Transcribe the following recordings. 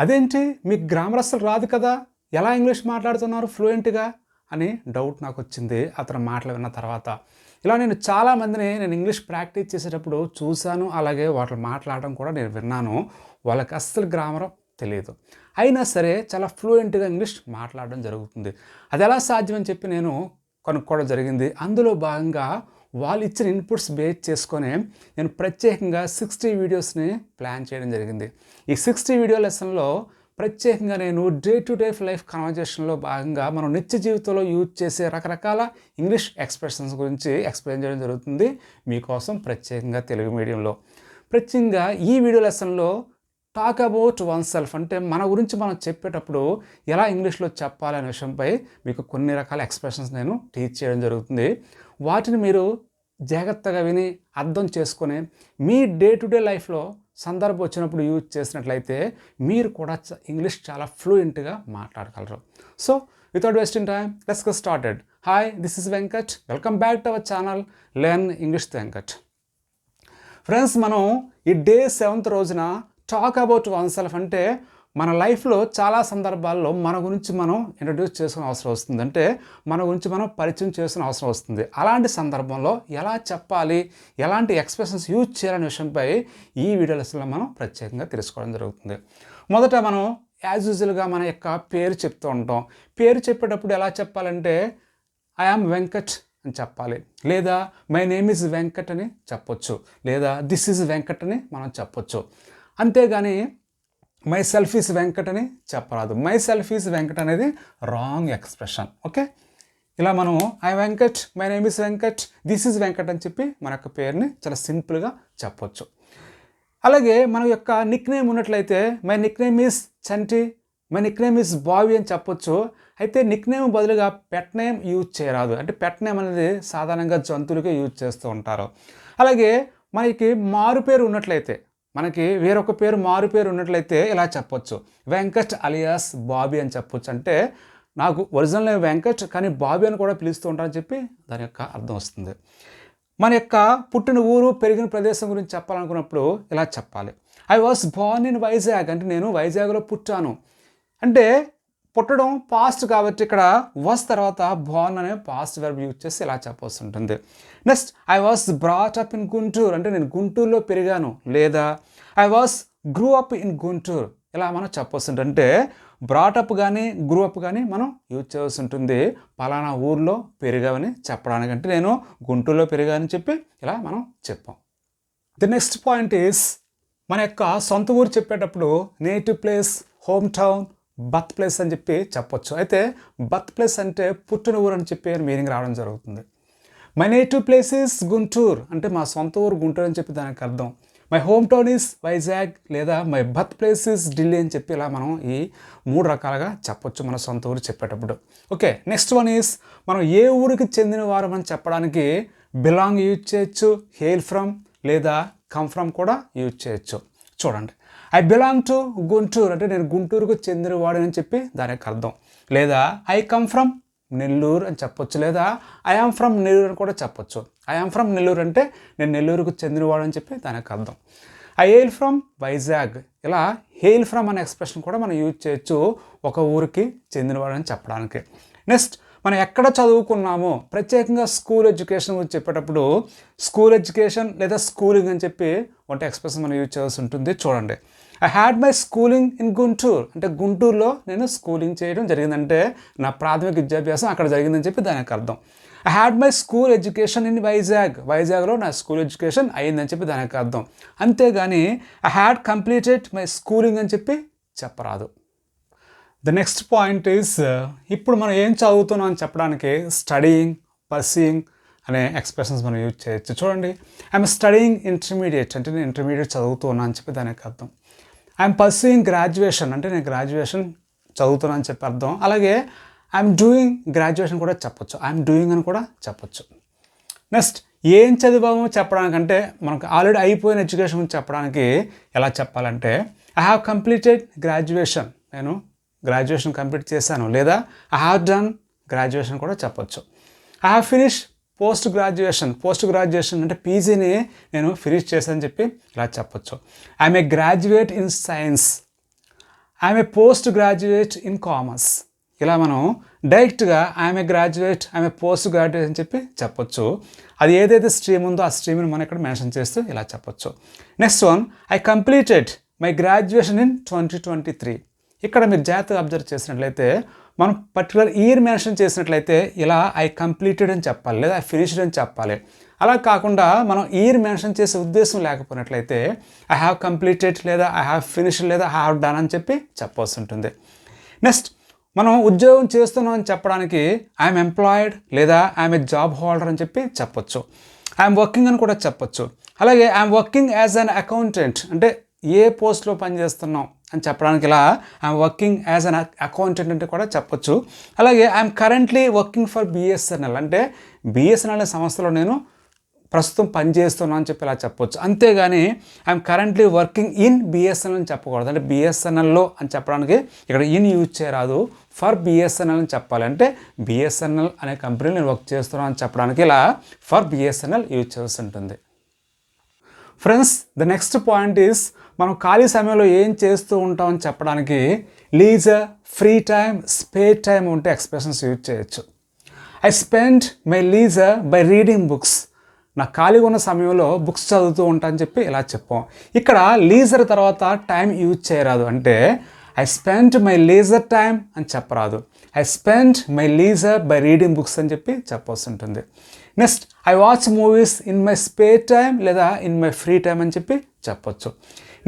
అదేంటి మీకు గ్రామర్ అస్సలు రాదు కదా, ఎలా ఇంగ్లీష్ మాట్లాడుతున్నారు ఫ్లూయెంట్గా అని డౌట్ నాకు వచ్చింది అతని మాటలు విన్న తర్వాత. ఇలా నేను చాలామందిని ఇంగ్లీష్ ప్రాక్టీస్ చేసేటప్పుడు చూశాను, అలాగే వాళ్ళు మాట్లాడడం కూడా నేను విన్నాను. వాళ్ళకి అస్సలు గ్రామర్ తెలియదు, అయినా సరే చాలా ఫ్లూయెంట్గా ఇంగ్లీష్ మాట్లాడడం జరుగుతుంది. అది ఎలా సాధ్యం అని చెప్పి నేను కనుక్కోవడం జరిగింది. అందులో భాగంగా వాళ్ళు ఇచ్చిన ఇన్పుట్స్ బేస్ చేసుకొని నేను ప్రత్యేకంగా 60 వీడియోస్ని ప్లాన్ చేయడం జరిగింది. ఈ 60 వీడియో లెసన్లో ప్రత్యేకంగా నేను డే టు డే లైఫ్ కన్వర్జేషన్లో భాగంగా మనం నిత్య జీవితంలో యూజ్ చేసే రకరకాల ఇంగ్లీష్ ఎక్స్ప్రెషన్స్ గురించి ఎక్స్ప్లెయిన్ చేయడం జరుగుతుంది మీకోసం ప్రత్యేకంగా తెలుగు మీడియంలో. ప్రత్యేకంగా ఈ వీడియో లెసన్లో టాక్ అబౌట్ వన్ సెల్ఫ్ అంటే మన గురించి మనం చెప్పేటప్పుడు ఎలా ఇంగ్లీష్లో చెప్పాలనే విషయంపై మీకు కొన్ని రకాల ఎక్స్ప్రెషన్స్ నేను టీచ్ చేయడం జరుగుతుంది. వాటిని మీరు జాగ్రత్తగా విని అర్థం చేసుకొని మీ డే టు డే లైఫ్లో సందర్భం వచ్చినప్పుడు యూజ్ చేసినట్లయితే మీరు కూడా ఇంగ్లీష్ చాలా ఫ్లూయెంట్గా మాట్లాడగలరు. So without wasting time let's get started. Hi, this is Venkat. Welcome back to our channel learn English with Venkat. Friends, మనం ఈ డే 7th రోజున టాక్ అబౌట్ వన్ సెల్ఫ్ అంటే మన లైఫ్లో చాలా సందర్భాల్లో మన గురించి మనం ఇంట్రడ్యూస్ చేసుకునే అవసరం వస్తుంది, అంటే మన గురించి మనం పరిచయం చేసుకునే అవసరం వస్తుంది. అలాంటి సందర్భంలో ఎలా చెప్పాలి, ఎలాంటి ఎక్స్ప్రెషన్స్ యూజ్ చేయాలనే విషయంపై ఈ వీడియో లెసన్లో మనం ప్రత్యేకంగా తెలుసుకోవడం జరుగుతుంది. మొదట మనం యాజ్ యూజువల్గా మన యొక్క పేరు చెప్తూ ఉంటాం. పేరు చెప్పేటప్పుడు ఎలా చెప్పాలంటే ఐ యామ్ వెంకట్ అని చెప్పాలి, లేదా మై నేమ్ ఈజ్ వెంకట్ అని చెప్పొచ్చు, లేదా దిస్ ఈజ్ వెంకట్ అని మనం చెప్పొచ్చు. అంతేగాని మై సెల్ఫ్ ఈజ్ వెంకట్ అని చెప్పరాదు. మై సెల్ఫ్ ఈజ్ వెంకట్ అనేది రాంగ్ ఎక్స్ప్రెషన్. ఓకే, ఇలా మనం I Venkat, my name is Venkat, this is Venkat అని చెప్పి మన యొక్క పేరుని చాలా సింపుల్గా చెప్పొచ్చు. అలాగే మన యొక్క నిక్ నేమ్ ఉన్నట్లయితే my Nick name is Chanti, my Nick name is బావి అని చెప్పొచ్చు. అయితే నిక్ నేమ్ బదులుగా పెట్ నేమ్ యూజ్ చేయరాదు. అంటే పెట్ నేమ్ అనేది సాధారణంగా జంతువులకే యూజ్ చేస్తూ ఉంటారు. అలాగే మనకి మారు పేరు ఉన్నట్లయితే, మనకి వేరొక పేరు మారు పేరు ఉన్నట్లయితే ఇలా చెప్పొచ్చు, వెంకట్ అలియాస్ బాబీ అని చెప్పొచ్చు. అంటే నాకు ఒరిజినల్ నేమ్ వెంకట్, కానీ బాబీ అని కూడా పిలుస్తూ ఉంటారని చెప్పి దాని యొక్క అర్థం వస్తుంది. మన యొక్క పుట్టిన ఊరు, పెరిగిన ప్రదేశం గురించి చెప్పాలనుకున్నప్పుడు ఇలా చెప్పాలి, I was Born in Vizag, అంటే నేను వైజాగ్లో పుట్టాను. అంటే పుట్టడం పాస్ట్ కాబట్టి ఇక్కడ వాస్ తర్వాత బోర్న్ అనే పాస్ట్ వెర్బ్ యూజ్ చేసి ఇలా చెప్పవలసి ఉంటుంది. Next, I was brought up in Guntur, అంటే నేను గుంటూరులో పెరిగాను, లేదా I was grew up in Guntur, ఇలా మనం చెప్పవలసి ఉంటుంది. అంటే బ్రాటప్ కానీ గ్రూ అప్ కానీ మనం యూజ్ చేయవలసి ఉంటుంది పలానా ఊర్లో పెరిగామని చెప్పడానికి. అంటే నేను గుంటూరులో పెరిగానని చెప్పి ఇలా మనం చెప్పాం. ది నెక్స్ట్ పాయింట్ ఈస్ మన యొక్క సొంత ఊరు చెప్పేటప్పుడు native place, home town, birth place అని చెప్పి చెప్పొచ్చు. అయితే బర్త్ ప్లేస్ అంటే పుట్టిన ఊరు అని చెప్పి మీనింగ్ రావడం జరుగుతుంది. My native place is Guntur, అంటే మా సొంత ఊరు గుంటూరు అని చెప్పి దానికి అర్థం. My home town is Vizag, లేదా my birth place is Delhi అని చెప్పి ఇలా మనం ఈ 3 రకాలుగా చెప్పొచ్చు మన సొంత ఊరు చెప్పేటప్పుడు. ఓకే, నెక్స్ట్ వన్ ఈస్ మనం ఏ ఊరికి చెందిన వారు అని చెప్పడానికి బిలాంగ్ యూజ్ చేయొచ్చు, హెయిల్ ఫ్రమ్ లేదా కమ్ ఫ్రమ్ కూడా యూజ్ చేయొచ్చు. చూడండి, ఐ బిలాంగ్ టు గుంటూరు, అంటే నేను గుంటూరుకు చెందినవాడు అని చెప్పి దానికి అర్థం. లేదా ఐ కమ్ ఫ్రమ్ నెల్లూరు అని చెప్పొచ్చు, లేదా ఐ యామ్ ఫ్రమ్ నెల్లూరు అని కూడా చెప్పొచ్చు. ఐ యామ్ ఫ్రమ్ నెల్లూరు అంటే నేను నెల్లూరుకు చెందినవాడు అని చెప్పి దానికి అర్థం. ఐ హెయిల్ ఫ్రమ్ వైజాగ్, ఇలా హెయిల్ ఫ్రమ్ అనే ఎక్స్ప్రెషన్ కూడా మనం యూజ్ చేయొచ్చు ఒక ఊరికి చెందినవాడు అని చెప్పడానికి. నెక్స్ట్, మనం ఎక్కడ చదువుకున్నామో ప్రత్యేకంగా స్కూల్ ఎడ్యుకేషన్ గురించి చెప్పేటప్పుడు స్కూల్ ఎడ్యుకేషన్ లేదా స్కూలింగ్ అని చెప్పి ఒకటి ఎక్స్ప్రెషన్ మనం యూజ్ చేయాల్సి ఉంటుంది. చూడండి, I had my schooling in Guntur, అంటే గుంటూరులో నేను స్కూలింగ్ చేయడం జరిగిందంటే నా ప్రాథమిక విద్యాభ్యాసం అక్కడ జరిగిందని చెప్పి దానికి అర్థం. I had my school education in Vizag, వైజాగ్లో నా స్కూల్ ఎడ్యుకేషన్ అయ్యిందని చెప్పి దానికి అర్థం. అంతేగాని I had completed my schooling అని చెప్పి చెప్పరాదు. ద నెక్స్ట్ పాయింట్ ఈస్ ఇప్పుడు మనం ఏం చదువుతున్నాం అని చెప్పడానికి స్టడీయింగ్, పర్సీయింగ్ అనే ఎక్స్ప్రెషన్స్ మనం యూజ్ చేయొచ్చు. చూడండి, ఐఎమ్ స్టడీయింగ్ ఇంటర్మీడియట్, అంటే నేను ఇంటర్మీడియట్ చదువుతున్నా అని చెప్పి దానికి అర్థం. ఐఎమ్ పర్సీయింగ్ గ్రాడ్యుయేషన్, అంటే నేను గ్రాడ్యుయేషన్ చదువుతున్నా అని చెప్పి అర్థం. అలాగే ఐఎమ్ డూయింగ్ గ్రాడ్యుయేషన్ కూడా చెప్పొచ్చు, ఐఎమ్ డూయింగ్ అని కూడా చెప్పొచ్చు. నెక్స్ట్, ఏం చదివామో చెప్పడానికంటే మనకు ఆల్రెడీ అయిపోయిన ఎడ్యుకేషన్ గురించి చెప్పడానికి ఎలా చెప్పాలంటే ఐ హ్యావ్ కంప్లీటెడ్ గ్రాడ్యుయేషన్, నేను గ్రాడ్యుయేషన్ కంప్లీట్ చేశాను, లేదా ఐ హ్యావ్ డన్ గ్రాడ్యుయేషన్ కూడా చెప్పొచ్చు. I have finish post graduation అంటే పీజీని నేను ఫినిష్ చేశానని చెప్పి ఇలా చెప్పొచ్చు. I'm a graduate in science, I'm a post graduate in commerce. ఇలా మనం డైరెక్ట్గా I'm a graduate, I'm a post graduate అని చెప్పి చెప్పొచ్చు. అది ఏదైతే స్ట్రీమ్ ఉందో ఆ స్ట్రీమ్ని మనం ఇక్కడ మెన్షన్ చేస్తూ ఇలా చెప్పొచ్చు. Next one, I completed my graduation in 2023. ఇక్కడ మీరు జాగ్రత్తగా అబ్జర్వ్ చేసినట్లయితే మనం పర్టికులర్ ఇయర్ మెన్షన్ చేసినట్లయితే ఇలా ఐ కంప్లీటెడ్ అని చెప్పాలి, లేదా ఐ ఫినిష్డ్ అని చెప్పాలి. అలా కాకుండా మనం ఇయర్ మెన్షన్ చేసే ఉద్దేశం లేకపోయినట్లయితే ఐ హ్యావ్ కంప్లీటెడ్, లేదా ఐ హ్యావ్ ఫినిష్డ్, లేదా ఐ హ్యావ్ డన్ అని చెప్పి చెప్పాల్సి ఉంటుంది. నెక్స్ట్, మనం ఉద్యోగం చేస్తున్నాం అని చెప్పడానికి ఐఎమ్ ఎంప్లాయిడ్, లేదా ఐఎమ్ ఏ జాబ్ హోల్డర్ అని చెప్పి చెప్పొచ్చు. ఐఎమ్ వర్కింగ్ అని కూడా చెప్పొచ్చు. అలాగే I'm working as an accountant, అంటే ఏ పోస్ట్లో పనిచేస్తున్నాం అని చెప్పడానికి ఇలా I'm working as an accountant అంటే కూడా చెప్పొచ్చు. అలాగే I'm currently working for BSNL, అంటే బిఎస్ఎన్ఎల్ అనే సంస్థలో నేను ప్రస్తుతం పనిచేస్తున్నాను అని చెప్పి ఇలా చెప్పొచ్చు. అంతేగాని I'm currently working in BSNL అని చెప్పకూడదు. అంటే బిఎస్ఎన్ఎల్లో అని చెప్పడానికి ఇక్కడ ఇన్ యూజ్ చేయరాదు, ఫర్ బిఎస్ఎన్ఎల్ అని చెప్పాలి. అంటే బిఎస్ఎన్ఎల్ అనే కంపెనీలో నేను వర్క్ చేస్తున్నాను అని చెప్పడానికి ఇలా ఫర్ బిఎస్ఎన్ఎల్ యూజ్ చేయాల్సి ఉంటుంది. Friends, the next point is మనం ఖాళీ సమయంలో ఏం చేస్తూ ఉంటామని చెప్పడానికి leisure, free time, spare time ఉంటే ఎక్స్ప్రెషన్స్ యూజ్ చేయొచ్చు. I spend my leisure by reading books. నా ఖాళీగా ఉన్న సమయంలో బుక్స్ చదువుతూ ఉంటా అని చెప్పి ఇలా చెప్పాం. ఇక్కడ లీజర్ తర్వాత టైం యూజ్ చేయరాదు. అంటే I spend my leisure time అని చెప్పరాదు. I spend my leisure by reading books అని చెప్పి చెప్పాల్సి ఉంటుంది. Next, I watch movies in my spare time, లేదా ఇన్ మై ఫ్రీ టైం అని చెప్పి చెప్పొచ్చు.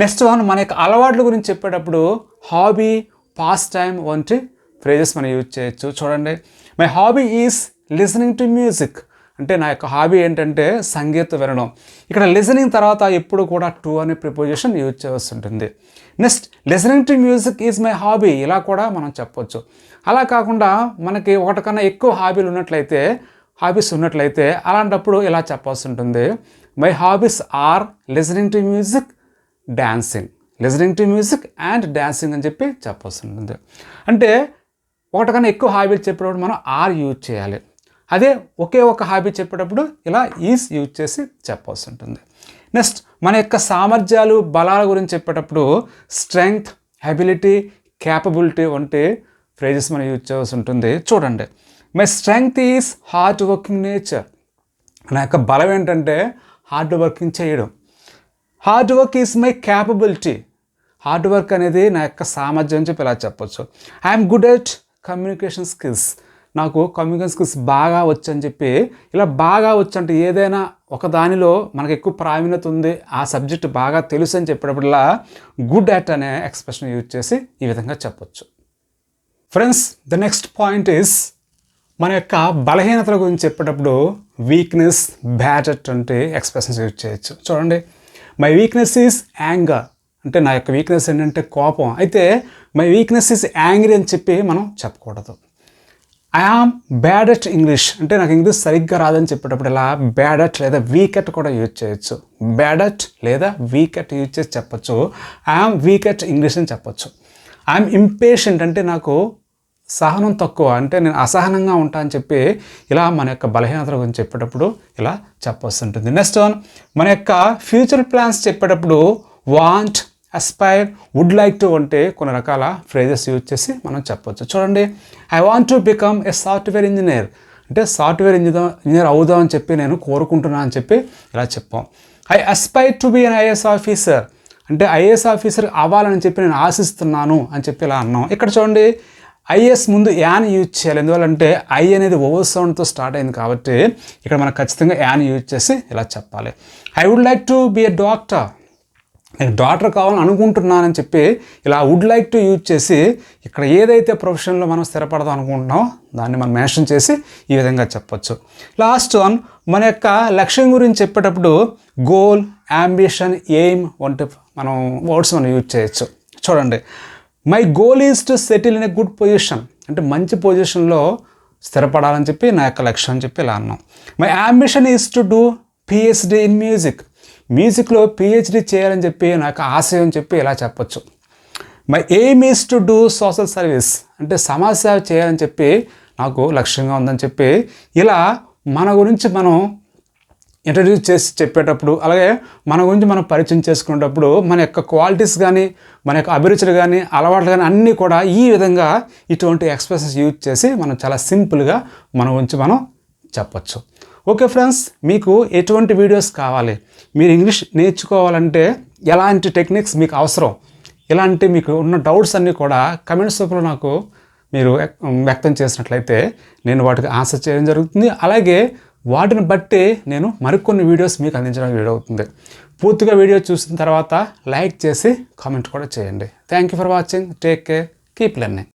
నెక్స్ట్ వన్, మన యొక్క అలవాట్ల గురించి చెప్పేటప్పుడు హాబీ, పాస్ట్ టైం వంటి ఫ్రేజెస్ మనం యూజ్ చేయొచ్చు. చూడండి, my hobby is listening to music. అంటే నా యొక్క హాబీ ఏంటంటే సంగీతం వినడం. ఇక్కడ లిసనింగ్ తర్వాత ఎప్పుడు కూడా టు అనే ప్రిపోజిషన్ యూజ్ చేయాల్సి ఉంటుంది. Next, listening to music is my hobby, ఇలా కూడా మనం చెప్పొచ్చు. అలా కాకుండా మనకి ఒకటికన్నా ఎక్కువ హాబీస్ ఉన్నట్లయితే అలాంటప్పుడు ఇలా చెప్పాల్సి ఉంటుంది. My hobbies are listening to music, dancing. Listening to music and dancing అని చెప్పి చెప్పాల్సి ఉంటుంది. అంటే ఒకటికన్నా ఎక్కువ హాబీలు చెప్పేటప్పుడు మనం ఆర్ యూజ్ చేయాలి. అదే ఒకే ఒక హాబీ చెప్పేటప్పుడు ఇలా ఈజ్ యూజ్ చేసి చెప్పాల్సి ఉంటుంది. నెక్స్ట్, మన యొక్క సామర్థ్యాలు, బలాల గురించి చెప్పేటప్పుడు స్ట్రెంగ్త్, అబిలిటీ, క్యాపబిలిటీ వంటి ఫ్రేజెస్ మనం యూజ్ చేయాల్సి ఉంటుంది. చూడండి, my strength is hard working nature. నా యొక్క బలం ఏంటంటే హార్డ్ వర్కింగ్ చేయడం. Hard work is my capability. Hard work అనేది నా యొక్క సామర్థ్యం అని చెప్పి ఇలా చెప్పొచ్చు. I'm good at communication skills. నాకు కమ్యూనికేషన్ స్కిల్స్ బాగా వచ్చు అని చెప్పి ఇలా బాగా వచ్చు అంటే ఏదైనా ఒక దానిలో మనకు ఎక్కువ ప్రావీణ్యత ఉంది, ఆ సబ్జెక్ట్ బాగా తెలుసు అని చెప్పేటప్పుడులా గుడ్ అట్ అనే ఎక్స్ప్రెషన్ యూజ్ చేసి ఈ విధంగా చెప్పొచ్చు. Friends, the next point is మన యొక్క బలహీనతల గురించి చెప్పేటప్పుడు వీక్నెస్, బ్యాడ్ అట్ అంటే ఎక్స్ప్రెషన్స్ యూజ్ చేయొచ్చు. చూడండి, మై వీక్నెస్ ఈజ్ యాంగర్. అంటే నా యొక్క వీక్నెస్ ఏంటంటే కోపం. అయితే మై వీక్నెస్ ఈజ్ యాంగ్రీ అని చెప్పి మనం చెప్పకూడదు. I am bad at English. అంటే నాకు ఇంగ్లీష్ సరిగ్గా రాదని చెప్పేటప్పుడు ఇలా బ్యాడ్ అట్ లేదా వీక్ అట్ కూడా యూజ్ చేయొచ్చు. బ్యాడ్ అట్ లేదా వీక్ అట్ యూజ్ చేసి చెప్పొచ్చు. I am weak at English అని చెప్పొచ్చు. I'm impatient. అంటే నాకు సహనం తక్కువ, అంటే నేను అసహనంగా ఉంటా అని చెప్పి ఇలా మన యొక్క బలహీనతల గురించి చెప్పేటప్పుడు ఇలా చెప్పాల్సి ఉంటుంది. నెక్స్ట్ వన్, మన యొక్క ఫ్యూచర్ ప్లాన్స్ చెప్పేటప్పుడు want, aspire, would like to అంటే కొన్ని రకాల ఫ్రేజెస్ యూజ్ చేసి మనం చెప్పొచ్చు. చూడండి, I want to become a software engineer. అంటే సాఫ్ట్వేర్ ఇంజనీర్ అవుదాం అని చెప్పి నేను కోరుకుంటున్నాను అని చెప్పి ఇలా చెప్పాం. I aspire to be an IAS officer. అంటే ఐఏఎస్ ఆఫీసర్ అవ్వాలని చెప్పి నేను ఆశిస్తున్నాను అని చెప్పి ఇలా అన్నాం. ఇక్కడ చూడండి, ఐఎస్ ముందు యాన్ యూజ్ చేయాలి. ఎందువల్లంటే ఐ అనేది ఓవర్ సౌండ్తో స్టార్ట్ అయింది కాబట్టి ఇక్కడ మనం ఖచ్చితంగా యాన్ యూజ్ చేసి ఇలా చెప్పాలి. I would like to be a doctor. నేను డాక్టర్ కావాలని అనుకుంటున్నానని చెప్పి ఇలా వుడ్ లైక్ టు యూజ్ చేసి ఇక్కడ ఏదైతే ప్రొఫెషన్లో మనం స్థిరపడదాం అనుకుంటున్నామో దాన్ని మనం మెన్షన్ చేసి ఈ విధంగా చెప్పొచ్చు. లాస్ట్ వన్, మన యొక్క లక్ష్యం గురించి చెప్పేటప్పుడు గోల్, అంబిషన్, ఎయిమ్ వంటి వర్డ్స్ మనం యూజ్ చేయొచ్చు. చూడండి, my goal is to settle in a good position. అంటే మంచి పొజిషన్లో స్థిరపడాలని చెప్పి నా యొక్క లక్ష్యం అని చెప్పి ఇలా అన్నాం. My ambition is to do PhD in music. మ్యూజిక్లో పిహెచ్డి చేయాలని చెప్పి నా యొక్క ఆశయం అని చెప్పి ఇలా చెప్పొచ్చు. My aim is to do social service. అంటే సమాజ సేవ చేయాలని చెప్పి నాకు లక్ష్యంగా ఉందని చెప్పి ఇలా మన గురించి మనం ఇంట్రడ్యూస్ చేసి చెప్పేటప్పుడు, అలాగే మన గురించి మనం పరిచయం చేసుకునేటప్పుడు మన యొక్క క్వాలిటీస్ కానీ, మన యొక్క అభిరుచులు కానీ, అలవాట్లు కానీ అన్నీ కూడా ఈ విధంగా ఇటువంటి ఎక్స్ప్రెషన్స్ యూజ్ చేసి మనం చాలా సింపుల్గా మన గురించి మనం చెప్పచ్చు. ఓకే ఫ్రెండ్స్, మీకు ఎటువంటి వీడియోస్ కావాలి, మీరు ఇంగ్లీష్ నేర్చుకోవాలంటే ఎలాంటి టెక్నిక్స్ మీకు అవసరం, ఇలాంటి మీకు ఉన్న డౌట్స్ అన్నీ కూడా కమెంట్స్ రూపంలో నాకు మీరు వ్యక్తం చేసినట్లయితే నేను వాటికి ఆన్సర్ చేయడం జరుగుతుంది. అలాగే వాటిని బట్టి నేను మరికొన్ని వీడియోస్ మీకు అందించడానికి వీలవుతుంది. పూర్తిగా వీడియో చూసిన తర్వాత లైక్ చేసి కామెంట్ కూడా చేయండి. Thank you for watching. Take care. Keep learning.